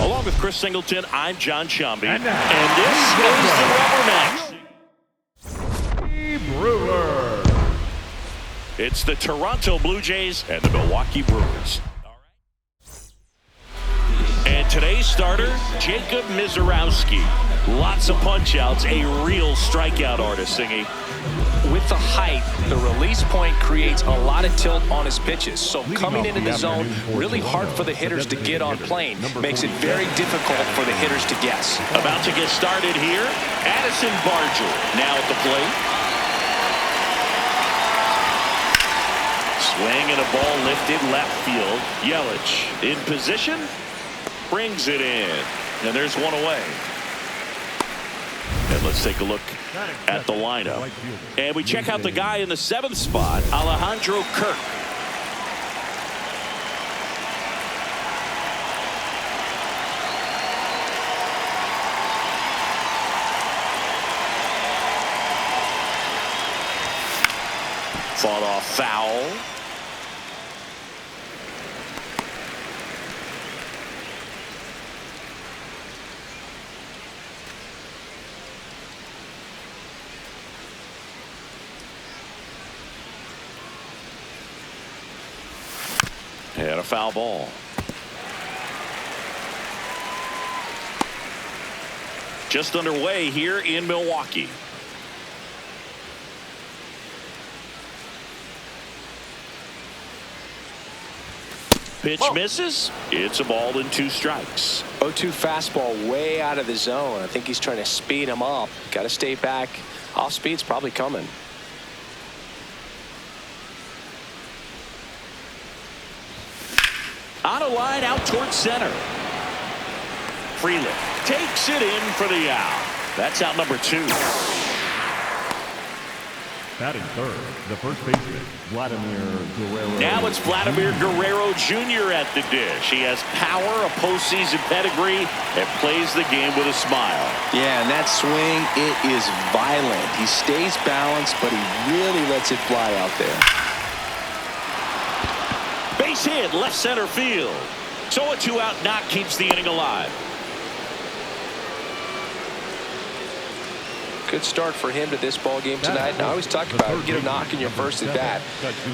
Along with Chris Singleton, I'm John Chomby. And this is the Rubber Match. Brewers. It's the Toronto Blue Jays and the Milwaukee Brewers. And today's starter, Jacob Mizorowski. Lots of punch-outs, a real strikeout artist, Singy. With the height, the release point creates a lot of tilt on his pitches. So coming into the zone, really hard for the hitters to get on plane. Makes it very difficult for the hitters to guess. About to get started here, Addison Barger now at the plate. Swing and a ball lifted left field. Yelich in position, brings it in, and there's one away. And let's take a look at the lineup. And we check out the guy in the 7th spot, Alejandro Kirk. Fought off foul. And a foul ball. Just underway here in Milwaukee. Pitch misses. It's a ball and 2 strikes. 0-2 fastball way out of the zone. I think he's trying to speed him up. Got to stay back. Off speed's probably coming. On a line out towards center. Freeland takes it in for the out. That's out number 2. Batting third, the first baseman, Vladimir Guerrero. Now it's Vladimir Guerrero Jr. at the dish. He has power, a postseason pedigree, and plays the game with a smile. Yeah, and that swing, it is violent. He stays balanced, but he really lets it fly out there. Base hit, left center field. So a 2-out knock keeps the inning alive. Good start for him to this ball game tonight. And I always talk about it. Get a knock in your first at bat.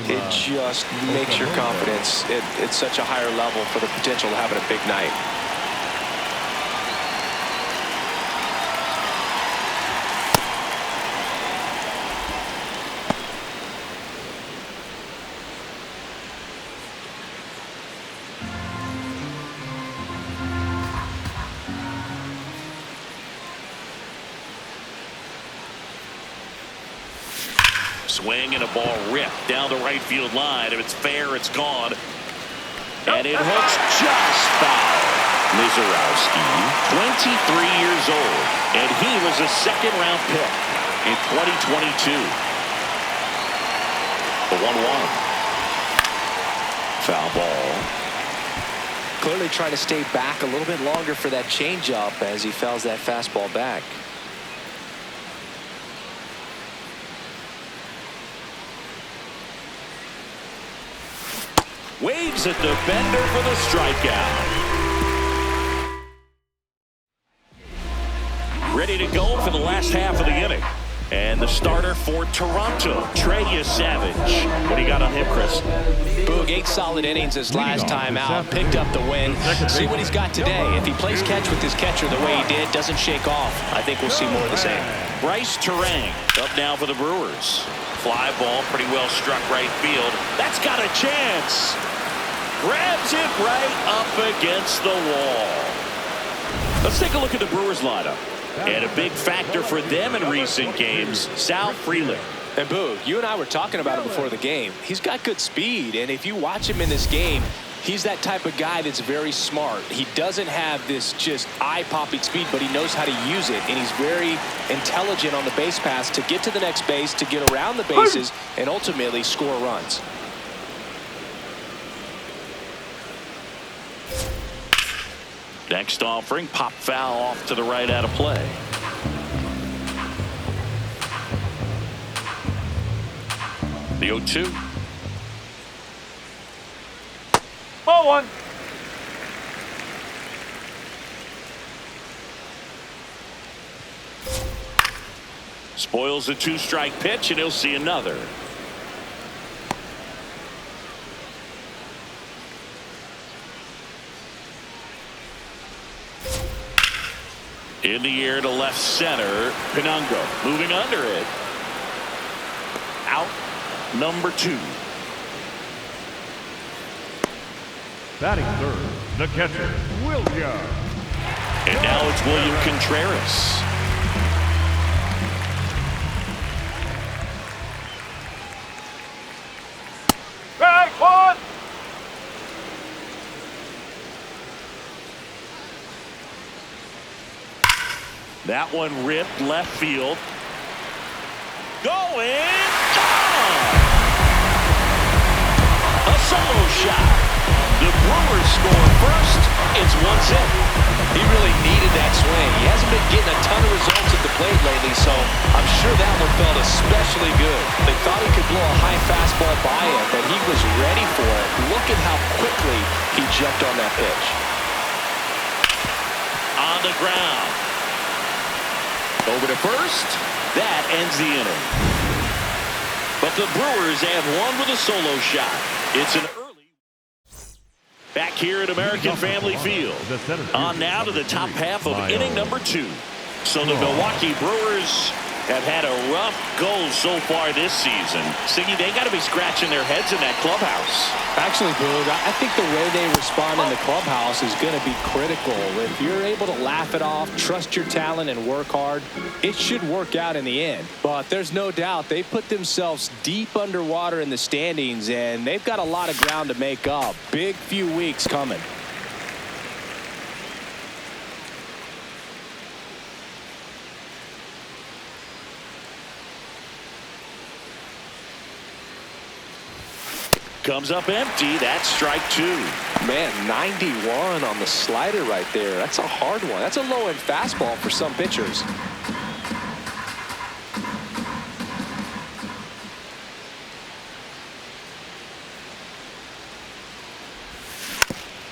It just makes your confidence at such a higher level for the potential of having a big night. Swing and a ball ripped down the right field line. If it's fair, it's gone. And it hooks just foul. Mizorowski, 23 years old, and he was a second-round pick in 2022. The 1-1. Foul ball. Clearly trying to stay back a little bit longer for that changeup as he fouls that fastball back. Waves at the bender for the strikeout. Ready to go for the last half of the inning. And the starter for Toronto, Trey Savage. What do you got on him, Chris? Boog, 8 solid innings his last time out. Picked up the win. See what he's got today. If he plays catch with his catcher the way he did, doesn't shake off, I think we'll see more of the same. Bryce Terang up now for the Brewers. Fly ball pretty well struck right field. That's got a chance. Grabs it right up against the wall. Let's take a look at the Brewers lineup. And a big factor for them in recent games, Sal Freeland. And Boo, you and I were talking about him before the game. He's got good speed, and if you watch him in this game, he's that type of guy that's very smart. He doesn't have this just eye-popping speed, but he knows how to use it, and he's very intelligent on the base pass to get to the next base, to get around the bases, and ultimately score runs. Next offering, pop foul off to the right out of play. The 0-2. Ball one. Spoils a 2-strike pitch, and he'll see another. In the air to left center. Pinungo moving under it. Out number 2. Batting third, the catcher, William. And now it's William Contreras. Strike one. That one ripped left field. Going down. A solo shot. The Brewers score first. It's 1-0. He really needed that swing. He hasn't been getting a ton of results at the plate lately, so I'm sure that one felt especially good. They thought he could blow a high fastball by him, but he was ready for it. Look at how quickly he jumped on that pitch. On the ground. Over to first. That ends the inning. But the Brewers add one with a solo shot. It's an early. Back here at American Family Field. On now to the top half of inning number 2. So the Milwaukee Brewers have had a rough go so far this season. Siggy, they got to be scratching their heads in that clubhouse. Actually, Boog, I think the way they respond in the clubhouse is going to be critical. If you're able to laugh it off, trust your talent, and work hard, it should work out in the end. But there's no doubt they put themselves deep underwater in the standings, and they've got a lot of ground to make up. Big few weeks coming. Comes up empty. That's strike 2. Man, 91 on the slider right there. That's a hard one. That's a low-end fastball for some pitchers.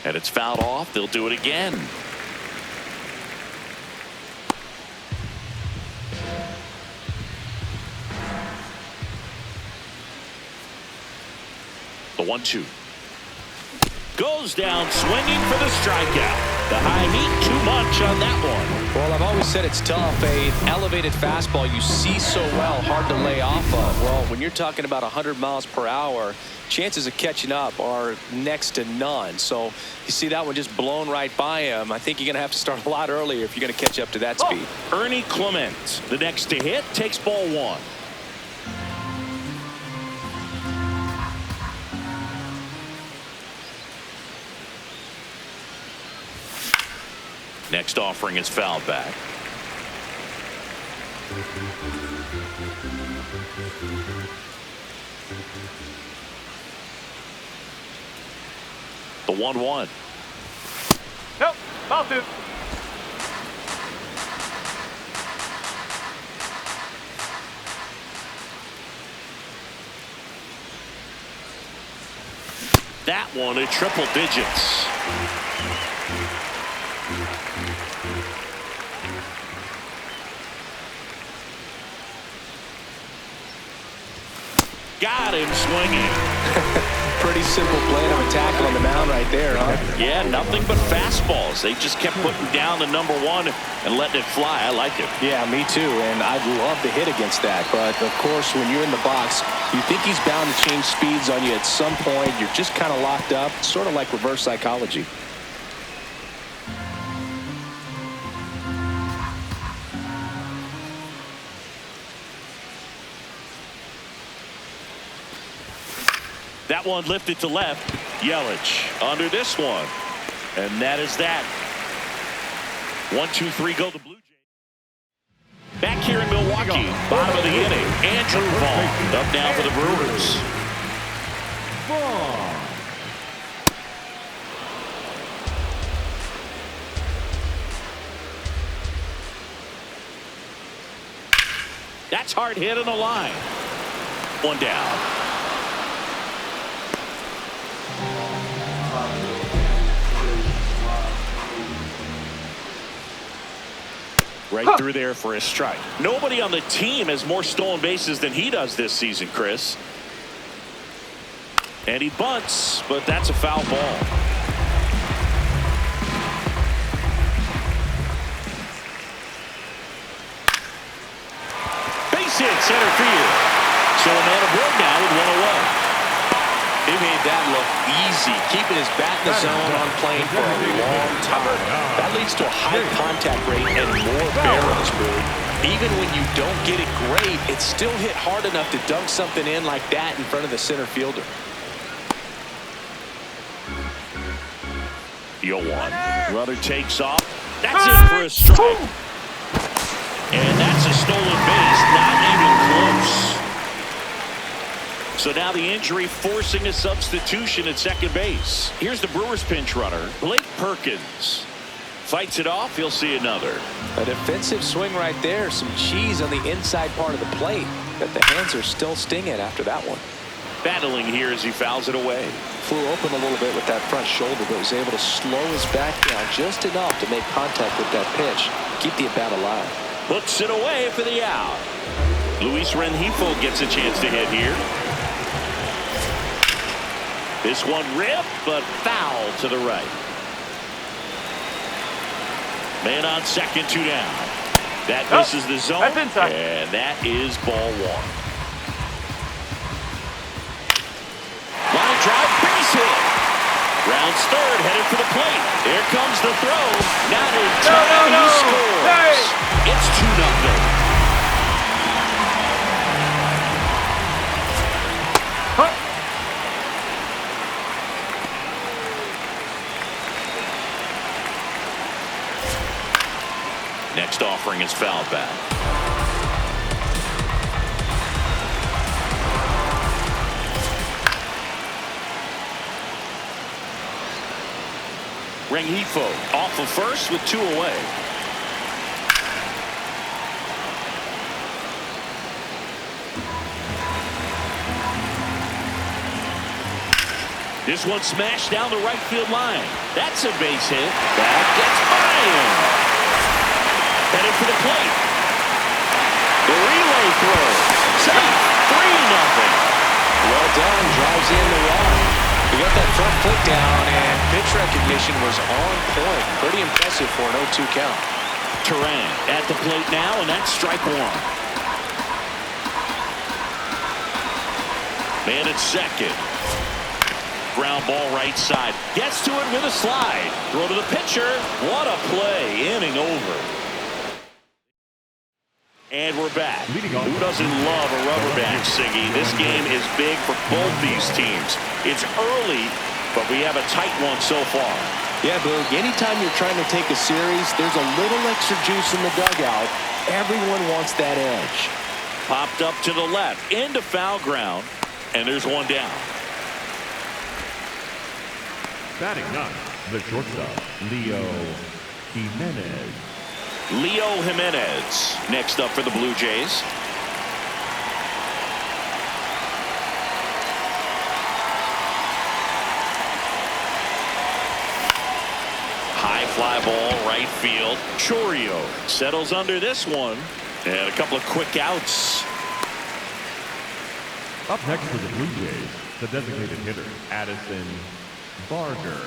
And it's fouled off. They'll do it again. The 1-2. Goes down swinging for the strikeout. The high heat too much on that one. Well, I've always said it's tough. An elevated fastball you see so well, hard to lay off of. Well, when you're talking about 100 miles per hour, chances of catching up are next to none. So you see that one just blown right by him. I think you're going to have to start a lot earlier if you're going to catch up to that speed. Ernie Clement, the next to hit, takes ball 1. Next offering is fouled back. The 1-1. Nope. Ball 2. That one at triple digits. Got him swinging. Pretty simple plan of attack on the mound right there, huh? Yeah, nothing but fastballs. They just kept putting down the number 1 and letting it fly. I like it. Yeah, me too, and I'd love to hit against that. But, of course, when you're in the box, you think he's bound to change speeds on you at some point. You're just kind of locked up, sort of like reverse psychology. That one lifted to left. Yelich under this one. And that is that. 1, 2, 3, go the Blue Jays. Back here in Milwaukee, bottom of the inning. Andrew Vaughn up now for the Brewers. That's hard hit on the line. One down. Right through there for a strike. Nobody on the team has more stolen bases than he does this season, Chris. And he bunts, but that's a foul ball. Base hit, center field. So a man aboard now with one away. He made that look easy, keeping his bat in the zone on plane for a long time. That leads to a high contact rate and more barrels, Brew. Even when you don't get it great, it's still hit hard enough to dunk something in like that in front of the center fielder. 0-1. Runner takes off. That's it for a strike. And that's a stolen base, not even close. So now the injury forcing a substitution at second base. Here's the Brewers pinch runner, Blake Perkins. Fights it off, he'll see another. A defensive swing right there, some cheese on the inside part of the plate. But the hands are still stinging after that one. Battling here as he fouls it away. Flew open a little bit with that front shoulder, but was able to slow his back down just enough to make contact with that pitch. Keep the at-bat alive. Puts it away for the out. Luis Rengifo gets a chance to hit here. This one ripped, but foul to the right. Man on second, 2 down. That misses the zone, and that is ball 1. Line drive, base hit. Rounds third, headed for the plate. Here comes the throw. Not in time, he scores. It's 2-0. Next offering is fouled back. Rengifo off of first with 2 away. This one smashed down the right field line. That's a base hit. That gets by him. Headed for the plate. The relay throw. Safe. 3-0. Well done. Drives in the run. He got that front foot down, and pitch recognition was on point. Pretty impressive for an 0-2 count. Turan at the plate now, and that's strike 1. Man at second. Ground ball right side. Gets to it with a slide. Throw to the pitcher. What a play. Inning over. And we're back. Who doesn't love a rubber band, Siggy? This game is big for both these teams. It's early, but we have a tight one so far. Yeah, Boog, anytime you're trying to take a series, there's a little extra juice in the dugout. Everyone wants that edge. Popped up to the left, into foul ground, and there's one down. Batting 9, the shortstop, Leo Jimenez. Leo Jimenez next up for the Blue Jays. High fly ball right field. Chorio settles under this one, and a couple of quick outs. Up next for the Blue Jays, the designated hitter, Addison Barger.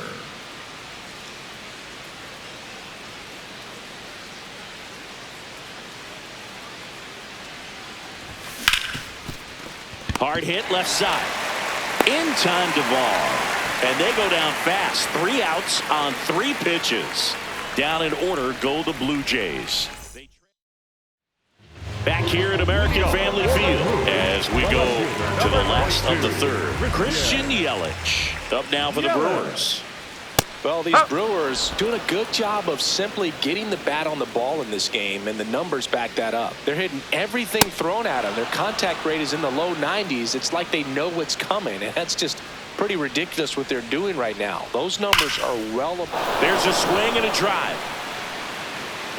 Hard hit left side. In time to ball. And they go down fast. 3 outs on 3 pitches. Down in order go the Blue Jays. Back here at American Family Field as we go to the last of the third. Christian Yelich up now for the Brewers. Well, these Brewers doing a good job of simply getting the bat on the ball in this game, and the numbers back that up. They're hitting everything thrown at them. Their contact rate is in the low 90s. It's like they know what's coming, and that's just pretty ridiculous what they're doing right now. Those numbers are well above. There's a swing and a drive.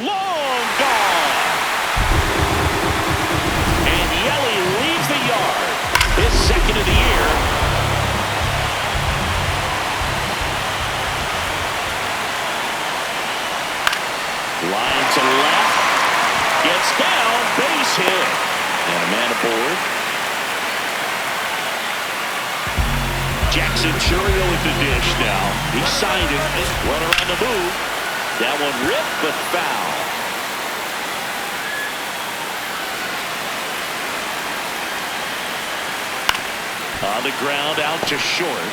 Long gone. And Yelly leaves the yard. His second of the year. Line to left. Gets down. Base hit. And a man aboard. Jackson Churio with the dish now. He signed it. Runner on the move. That one ripped but foul. On the ground out to short.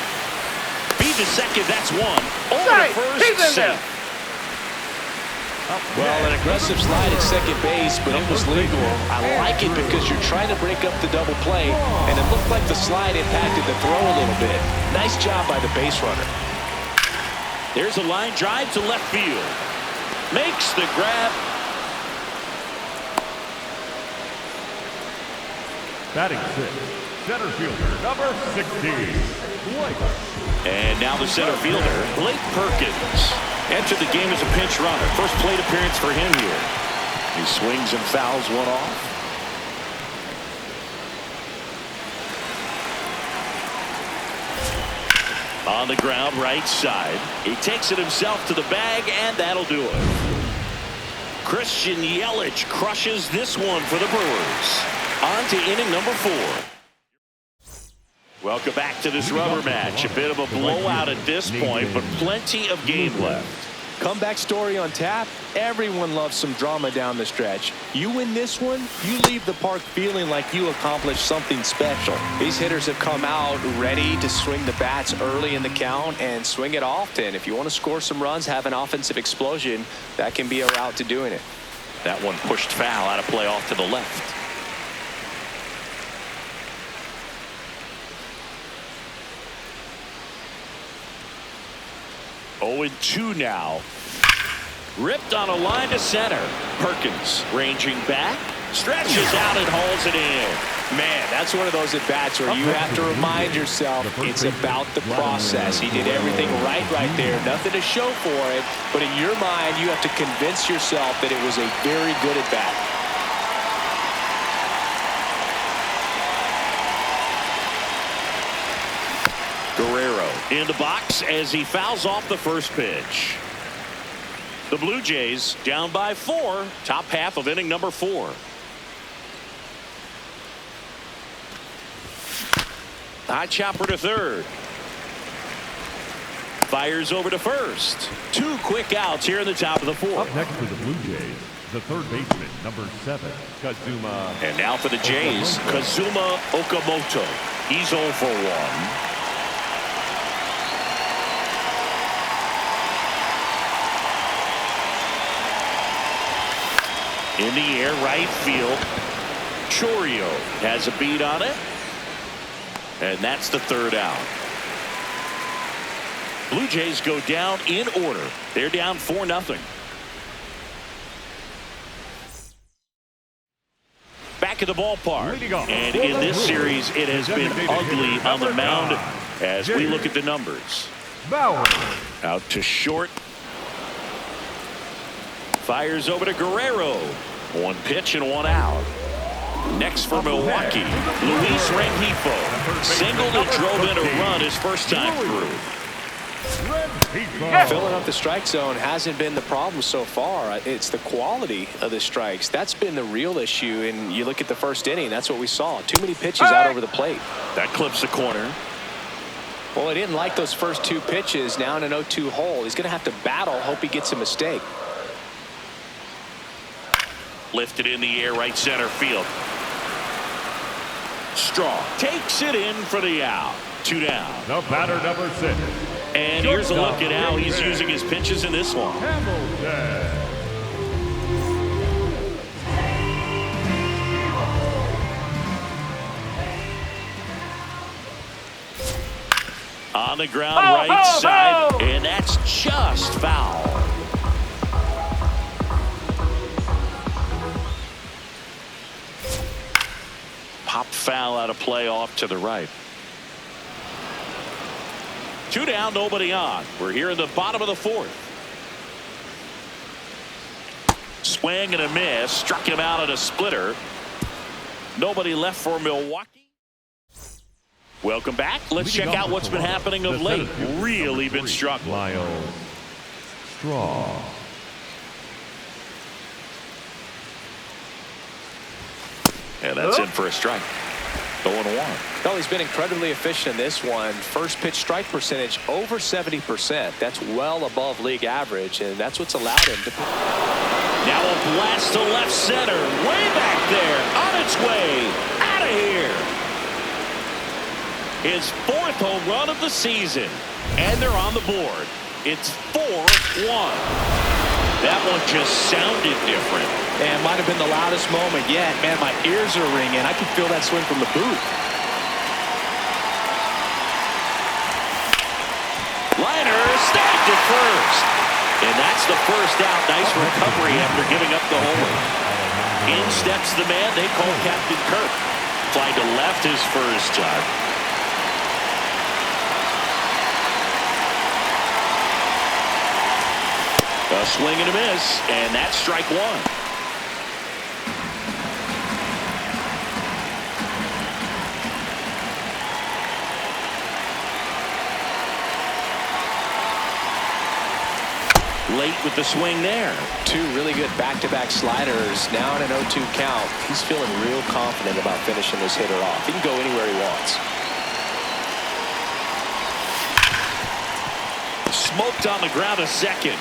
Feed to second. That's one. Over to first. Safe. Well, an aggressive slide at second base, but it was legal. I like it because you're trying to break up the double play, and it looked like the slide impacted the throw a little bit. Nice job by the base runner. There's a line drive to left field. Makes the grab. Batting sixth, center fielder, number 16, Blake. And now the center fielder, Blake Perkins. Entered the game as a pinch runner. First plate appearance for him here. He swings and fouls one off. On the ground, right side. He takes it himself to the bag, and that'll do it. Christian Yelich crushes this one for the Brewers. On to inning number 4. Welcome back to this rubber match. A bit of a blowout at this point, but plenty of game left. Comeback story on tap. Everyone loves some drama down the stretch. You win this one, you leave the park feeling like you accomplished something special. These hitters have come out ready to swing the bats early in the count and swing it often. If you want to score some runs, have an offensive explosion, that can be a route to doing it. That one pushed foul out of play off to the left. Oh, 0-2 now. Ripped on a line to center. Perkins ranging back. Stretches out and hauls it in. Man, that's one of those at-bats where you have to remind yourself it's about the process. He did everything right there. Nothing to show for it. But in your mind, you have to convince yourself that it was a very good at-bat. Guerrero in the box as he fouls off the first pitch. The Blue Jays down by 4. Top half of inning number 4. High chopper to third. Fires over to first. 2 quick outs here in the top of the 4th. Up next for the Blue Jays, the third baseman, number 7, Kazuma. And now for the Jays, Kazuma Okamoto. He's 0 for 1. In the air, right field. Churio has a beat on it. And that's the 3rd out. Blue Jays go down in order. They're down 4-0. Back at the ballpark. And in this series, it has been ugly on the mound as we look at the numbers. Out to short. Fires over to Guerrero. 1 pitch and 1 out. Next for Milwaukee, Luis Rengifo. Singled and drove in a run his first time through. Filling up the strike zone hasn't been the problem so far. It's the quality of the strikes. That's been the real issue. And you look at the first inning, that's what we saw. Too many pitches out over the plate. That clips the corner. Well, he didn't like those first 2 pitches. Now in an 0-2 hole. He's going to have to battle, hope he gets a mistake. Lifted in the air, right center field. Strong takes it in for the out. 2 down. The batter, number 6. And here's a look at how he's using his pitches in this one. On the ground, Foul, right foul, side, foul. and that's just foul. Pop foul out of play off to the right. 2 down, nobody on. We're here in the bottom of the 4th. Swing and a miss. Struck him out at a splitter. Nobody left for Milwaukee. Welcome back. Let's check out what's been happening of late. Really been struggling. Lyle Straw. And that's in for a strike. 0-1. Well, he's been incredibly efficient in this one. First pitch strike percentage over 70%. That's well above league average, and that's what's allowed him to. Now a blast to left center. Way back there. On its way. Out of here. His 4th home run of the season. And they're on the board. It's 4-1. That one just sounded different. And might have been the loudest moment yet. Man, my ears are ringing. I can feel that swing from the booth. Liner snagged at first. And that's the first out. Nice recovery after giving up the homer. In steps the man they call Captain Kirk. Fly to left his first time. A swing and a miss, and that's strike 1. Late with the swing there. 2 really good back-to-back sliders. Now in an 0-2 count. He's feeling real confident about finishing this hitter off. He can go anywhere he wants. Smoked on the ground a second.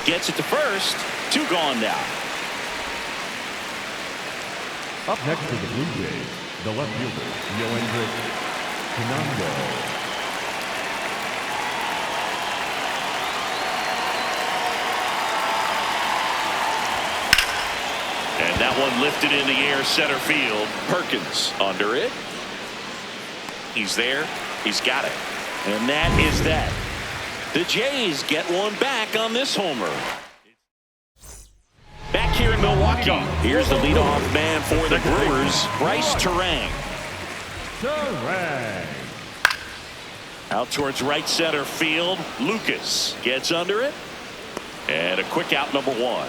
Gets it to first. 2 gone now. Up next to the Blue Jays, the left fielder, Yoendrick Pinando. And that one lifted in the air center field. Perkins under it. He's there. He's got it. And that is that. The Jays get one back on this homer. Back here in Milwaukee, here's the leadoff man for the Brewers, Bryce Terang. Out towards right center field. Lucas gets under it. And a quick out, number 1.